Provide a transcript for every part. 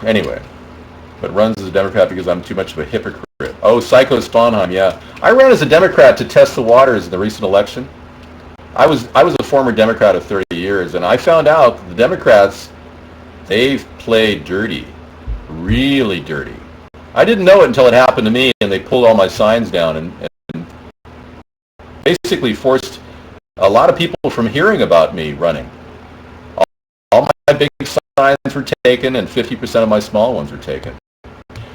Anyway, but runs as a Democrat because I'm too much of a hypocrite. Oh, Psycho Sponheim, yeah. I ran as a Democrat to test the waters in the recent election. I was a former Democrat of 30 years, and I found out that the Democrats, they've played dirty, really dirty. I didn't know it until it happened to me, and they pulled all my signs down and basically forced a lot of people from hearing about me running. All my big signs were taken, and 50% of my small ones were taken.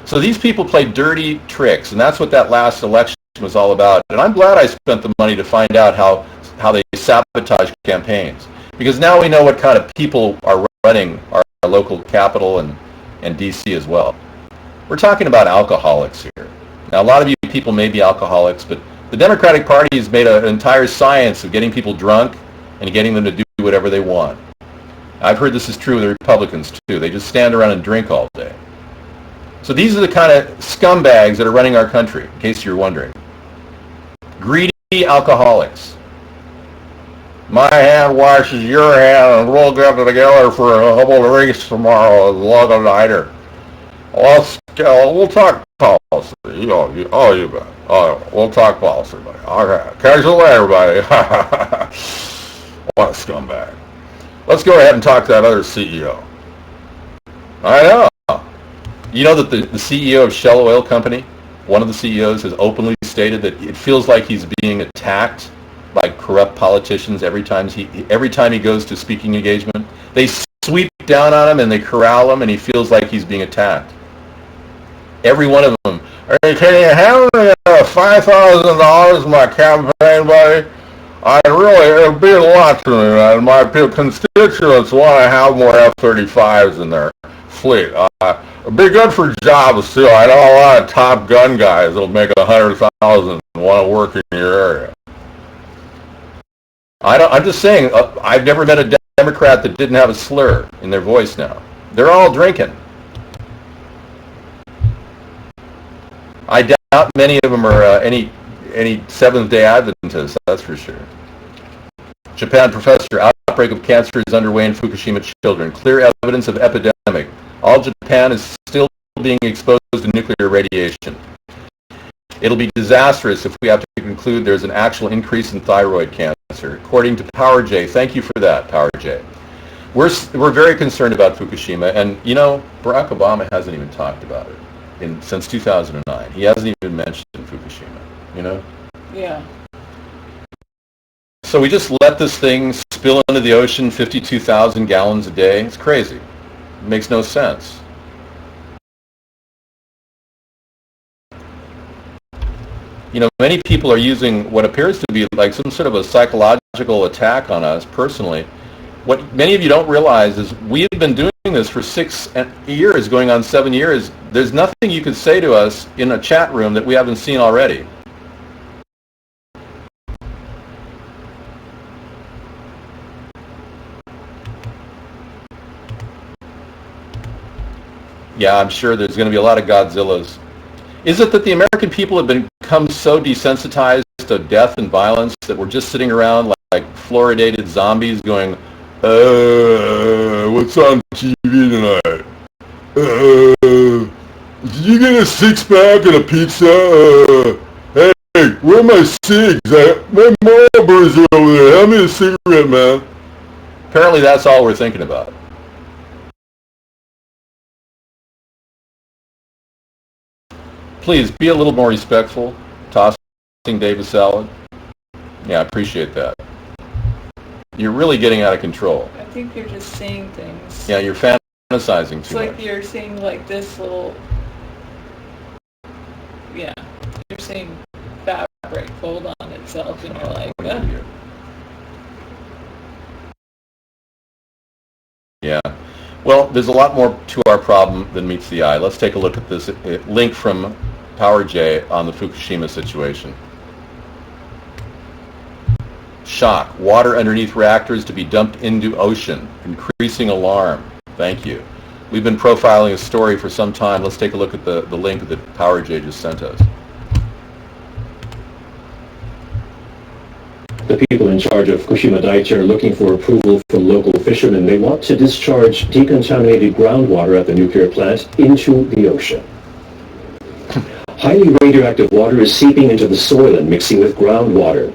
So these people played dirty tricks, and that's what that last election was all about. And I'm glad I spent the money to find out how they sabotage campaigns, because now we know what kind of people are running our local capital and D.C. as well. We're talking about alcoholics here. Now, a lot of you people may be alcoholics, but the Democratic Party has made an entire science of getting people drunk and getting them to do whatever they want. I've heard this is true of the Republicans, too. They just stand around and drink all day. So these are the kind of scumbags that are running our country, in case you're wondering. Greedy alcoholics. My hand washes your hand, and we'll get together for a couple of drinks tomorrow, log a nighter. We'll talk policy. You bet. We'll talk policy, buddy. Okay. Catch you later, buddy. What a scumbag. Let's go ahead and talk to that other CEO. I know. You know that the CEO of Shell Oil Company, one of the CEOs, has openly stated that it feels like he's being attacked by corrupt politicians every time he goes to speaking engagement. They sweep down on him and they corral him, and he feels like he's being attacked. Every one of them. Can you hand me $5,000 in my campaign, buddy? It'd be a lot to me, man. My constituents want to have more F-35s in their fleet. It'd be good for jobs, too. I know a lot of Top Gun guys that'll make $100,000 and want to work in your area. I'm just saying, I've never met a Democrat that didn't have a slur in their voice now. They're all drinking. I doubt many of them are any Seventh-day Adventists, that's for sure. Japan professor, outbreak of cancer is underway in Fukushima children. Clear evidence of epidemic. All Japan is still being exposed to nuclear radiation. It'll be disastrous if we have to conclude there's an actual increase in thyroid cancer. According to Power J, thank you for that, Power J. We're very concerned about Fukushima, and you know, Barack Obama hasn't even talked about it since 2009. He hasn't even mentioned Fukushima, you know? Yeah. So we just let this thing spill into the ocean 52,000 gallons a day. It's crazy. It makes no sense. You know, many people are using what appears to be like some sort of a psychological attack on us personally. What many of you don't realize is we've been doing this for 6 years, going on 7 years. There's nothing you could say to us in a chat room that we haven't seen already. Yeah, I'm sure there's going to be a lot of Godzillas. Is it that the American people have become so desensitized to death and violence that we're just sitting around like fluoridated zombies going, what's on TV tonight? Did you get a six-pack and a pizza? Hey, where are my cigs? My Marlboro's over there. Have me a cigarette, man. Apparently that's all we're thinking about. Please, be a little more respectful. Tossing Dave a salad. Yeah, I appreciate that. You're really getting out of control. I think you're just saying things. Yeah, you're fantasizing too much. It's like you're saying like this little... Yeah. You're saying fabric fold on itself and you're like... Yeah. Well, there's a lot more to our problem than meets the eye. Let's take a look at this link from Power J on the Fukushima situation. Shock. Water underneath reactors to be dumped into ocean. Increasing alarm. Thank you. We've been profiling a story for some time. Let's take a look at the link that Power J just sent us. The people in charge of Fukushima Daiichi are looking for approval from local fishermen. They want to discharge decontaminated groundwater at the nuclear plant into the ocean. Highly radioactive water is seeping into the soil and mixing with groundwater.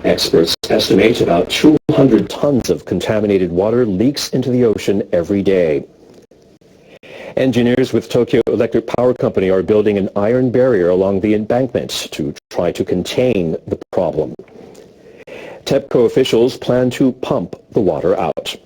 Experts estimate about 200 tons of contaminated water leaks into the ocean every day. Engineers with Tokyo Electric Power Company are building an iron barrier along the embankment to try to contain the problem. TEPCO officials plan to pump the water out.